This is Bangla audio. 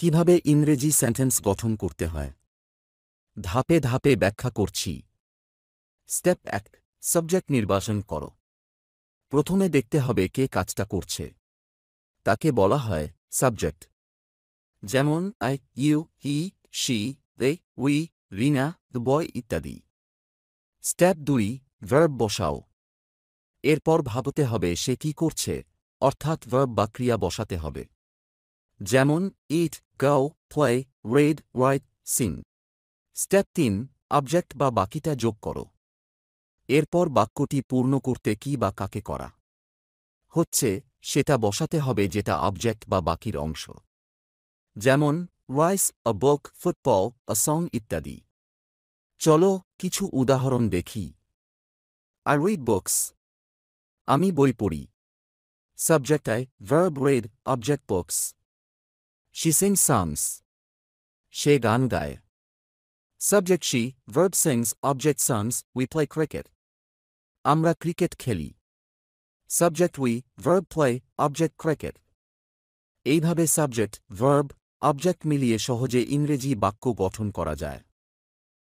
কিভাবে ইংরেজি সেন্টেন্স গঠন করতে হয় ধাপে ধাপে ব্যাখ্যা করছি। স্টেপ 1, সাবজেক্ট নির্বাচন করো। প্রথমে দেখতে হবে কে কাজটা করছে। তাকে বলা হয় সাবজেক্ট। যেমন I, you, he, she, they, we, Rina, the boy ইত্যাদি। স্টেপ 2, ভার্ব বসাও। এরপর ভাবতে হবে সে কি করছে, অর্থাৎ ভার্ব বা ক্রিয়া বসাতে হবে। যেমন ইট, গাও, play, red, right, Singh. Step 3, object বা বাকিটা যোগ করো। এরপর বাক্যটি পূর্ণ করতে কি বা কাকে করা হচ্ছে সেটা বসাতে হবে, যেটা অবজেক্ট বা বাকির অংশ। যেমন rice, a book, football, a song ইত্যাদি। চলো কিছু উদাহরণ দেখি। আই রিড বুকস, আমি বই পড়ি। Subject I, verb read, object books. She sings songs, সে গান গায়। Subject she, verb sings, object songs, we play cricket, আমরা ক্রিকেট খেলি। Subject we, verb play, object cricket. এইভাবে সাবজেক্ট, ভার্ব, অবজেক্ট মিলিয়ে সহজে ইংরেজি বাক্য গঠন করা যায়।